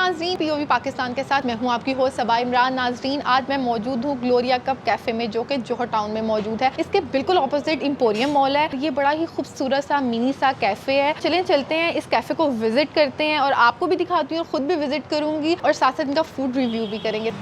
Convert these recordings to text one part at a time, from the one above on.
नाज़रीन, पीओवी पाकिस्तान के साथ मैं हूं आपकी होस्ट सबा इमरान। नाज़रीन, आज मैं मौजूद हूं ग्लोरिया कप कैफ़े में, जो कि जौहर टाउन में मौजूद है। इसके बिल्कुल ऑपोजिट एम्पोरियम मॉल है। ये बड़ा ही खूबसूरत सा मिनी सा कैफ़े है। चलते हैं इस कैफ़े को विज़िट करते हैं और आपको भी दिखाती हूँ, खुद भी विज़िट करूँगी और साथ साथ इनका फूड रिव्यू भी करेंगे।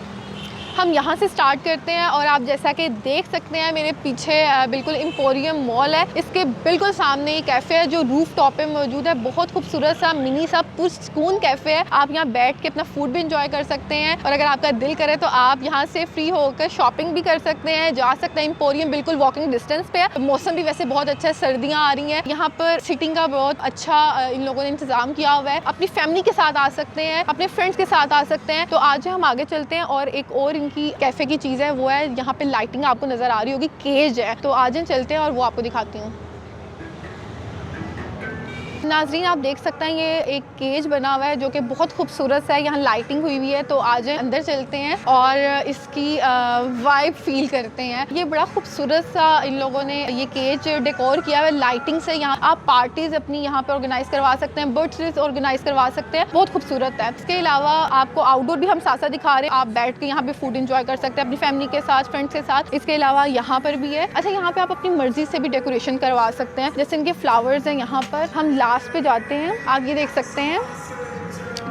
हम यहाँ से स्टार्ट करते हैं और आप जैसा कि देख सकते हैं मेरे पीछे बिल्कुल एम्पोरियम मॉल है। इसके बिल्कुल सामने ही कैफ़े है जो रूफ टॉप पे मौजूद है। बहुत खूबसूरत सा मिनी सा पुरसकून कैफ़े है। आप यहाँ बैठ के अपना फूड भी इंजॉय कर सकते हैं और अगर आपका दिल करे तो आप यहाँ से फ्री होकर शॉपिंग भी कर सकते हैं, जा सकते हैं। एम्पोरियम बिल्कुल वॉकिंग डिस्टेंस पे है। मौसम भी वैसे बहुत अच्छा है, सर्दियाँ आ रही हैं। यहाँ पर सिटिंग का बहुत अच्छा इन लोगों ने इंतज़ाम किया हुआ है। अपनी फैमिली के साथ आ सकते हैं, अपने फ्रेंड्स के साथ आ सकते हैं। तो आज हम आगे चलते हैं और एक और की कैफे की चीज़ है, वो है यहाँ पे लाइटिंग आपको नजर आ रही होगी, केज है। तो आज हम चलते हैं और वो आपको दिखाती हूँ। नाज़रीन, आप देख सकते हैं ये एक केज बना हुआ है जो कि बहुत खूबसूरत सा है। यहाँ लाइटिंग हुई हुई है। तो आज अंदर चलते हैं और इसकी वाइब फील करते हैं। ये बड़ा खूबसूरत सा इन लोगों ने ये केज डेकोर किया हुआ है लाइटिंग से। यहाँ आप पार्टीज अपनी यहाँ पे ऑर्गेनाइज करवा सकते हैं, बर्थडेज ऑर्गेनाइज करवा सकते हैं। बहुत खूबसूरत है। इसके अलावा आपको आउटडोर भी हम साथ साथ दिखा रहे हैं। आप बैठ के यहाँ पे फूड इंजॉय कर सकते हैं अपनी फैमिली के साथ, फ्रेंड्स के साथ। इसके अलावा यहाँ पर भी है। अच्छा, यहाँ पे आप अपनी मर्जी से भी डेकोरेशन करवा सकते हैं। जैसे इनके फ्लावर्स हैं, यहाँ पर हम लास्ट पे जाते हैं। आप ये देख सकते हैं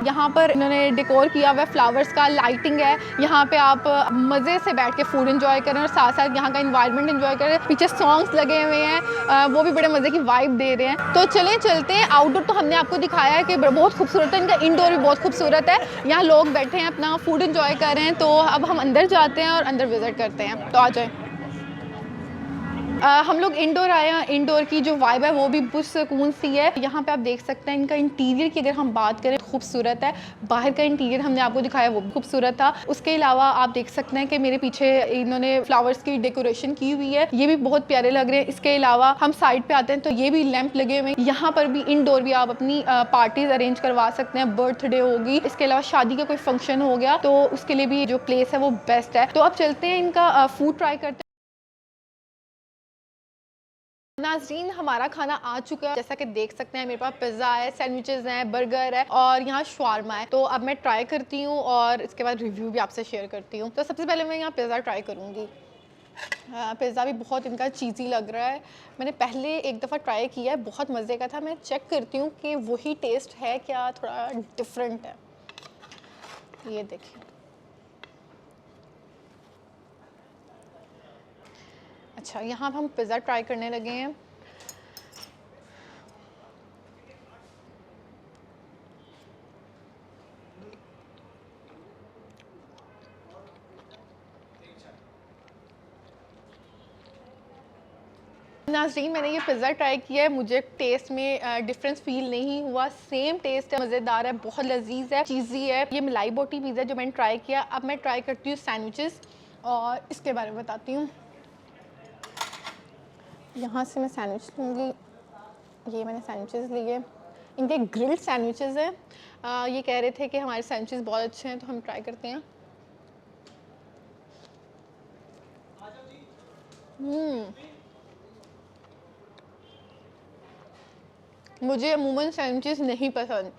यहाँ पर इन्होंने डेकोर किया हुआ है फ्लावर्स का, लाइटिंग है। यहाँ पे आप मज़े से बैठ के फूड एंजॉय करें और साथ साथ यहाँ का एनवायरनमेंट एंजॉय करें। पीछे सॉन्ग्स लगे हुए हैं, वो भी बड़े मज़े की वाइब दे रहे हैं। तो चलते हैं। आउटडोर तो हमने आपको दिखाया है कि बहुत खूबसूरत है, इनका इंडोर भी बहुत खूबसूरत है। यहाँ लोग बैठे हैं, अपना फूड एंजॉय कर रहे हैं। तो अब हम अंदर जाते हैं और अंदर विज़िट करते हैं। तो आ जाए। हम लोग इंडोर आए हैं। इंडोर की जो वाइब है वो भी पुरसकून सी है। यहाँ पे आप देख सकते हैं इनका इंटीरियर की अगर हम बात करें, खूबसूरत है। बाहर का इंटीरियर हमने आपको दिखाया, वो भी खूबसूरत था। उसके अलावा आप देख सकते हैं कि मेरे पीछे इन्होंने फ्लावर्स की डेकोरेशन की हुई है, ये भी बहुत प्यारे लग रहे हैं। इसके अलावा हम साइड पे आते हैं तो ये भी लैंप लगे हुए हैं। यहाँ पर भी इंडोर भी आप अपनी पार्टीज अरेंज करवा सकते हैं, बर्थडे होगी, इसके अलावा शादी का कोई फंक्शन हो गया तो उसके लिए भी जो प्लेस है वो बेस्ट है। तो अब चलते हैं, इनका फूड ट्राई करते हैं। नाज़रीन, हमारा खाना आ चुका है। जैसा कि देख सकते हैं मेरे पास पिज़्ज़ा है, सैंडविचेस हैं, बर्गर है और यहाँ शवारमा है। तो अब मैं ट्राई करती हूँ और इसके बाद रिव्यू भी आपसे शेयर करती हूँ। तो सबसे पहले मैं यहाँ पिज़्ज़ा ट्राई करूँगी। पिज़्ज़ा भी बहुत इनका चीज़ी लग रहा है। मैंने पहले एक दफ़ा ट्राई किया है, बहुत मज़े का था। मैं चेक करती हूँ कि वही टेस्ट है क्या, थोड़ा डिफरेंट है। ये देखिए, अच्छा यहाँ हम पिज़्ज़ा ट्राई करने लगे हैं। नाज़रीन, मैंने ये पिज़्ज़ा ट्राई किया है, मुझे टेस्ट में डिफरेंस फील नहीं हुआ। सेम टेस्ट है, मज़ेदार है, बहुत लजीज है, चीज़ी है। ये मलाई बोटी पिज़्ज़ा जो मैंने ट्राई किया। अब मैं ट्राई करती हूँ सैंडविचेस और इसके बारे में बताती हूँ। यहाँ से मैं सैंडविच लूँगी। ये मैंने सैंडविचेस लिए, इनके ग्रिल्ड सैंडविचेस हैं। ये कह रहे थे कि हमारे सैंडविचेस बहुत अच्छे हैं, तो हम ट्राई करते हैं। मुझे अमूमन सैंडविचेस नहीं पसंद,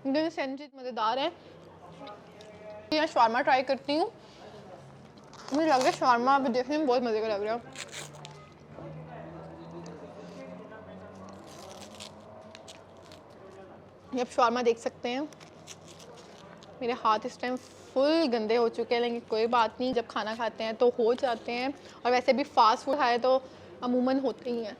लेकिन सैंडविचेस मज़ेदार हैं। यहाँ शवारमा ट्राई करती हूँ। मुझे लग रहा है शवारमा अभी देखने में बहुत मज़े का लग रहा है। ये आप शवारमा देख सकते हैं। मेरे हाथ इस टाइम फुल गंदे हो चुके हैं, लेकिन कोई बात नहीं, जब खाना खाते हैं तो हो जाते हैं। और वैसे भी फास्ट फूड खाए तो अमूमन होते ही हैं।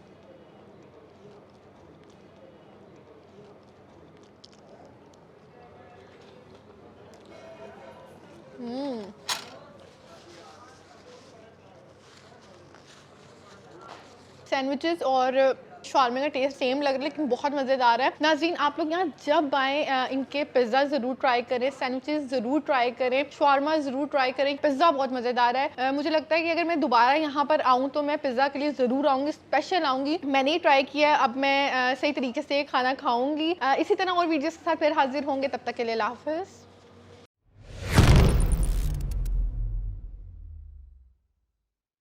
सैंडविचेस और शवारमे का टेस्ट सेम लग रहा है, लेकिन बहुत मज़ेदार है। नाज़रीन, आप लोग यहाँ जब आएँ इनके पिज़्ज़ा ज़रूर ट्राई करें, सैंडविचेस ज़रूर ट्राई करें, शवारमा ज़रूर ट्राई करें। पिज़्ज़ा बहुत मज़ेदार है। मुझे लगता है कि अगर मैं दोबारा यहाँ पर आऊँ तो मैं पिज़्ज़ा के लिए ज़रूर आऊँगी, स्पेशल आऊँगी। मैंने ही ट्राई किया, अब मैं सही तरीके से खाना खाऊँगी। इसी तरह और वीडियोज़ के साथ फिर हाजिर होंगे, तब तक के लिए अल्लाह हाफ़िज़।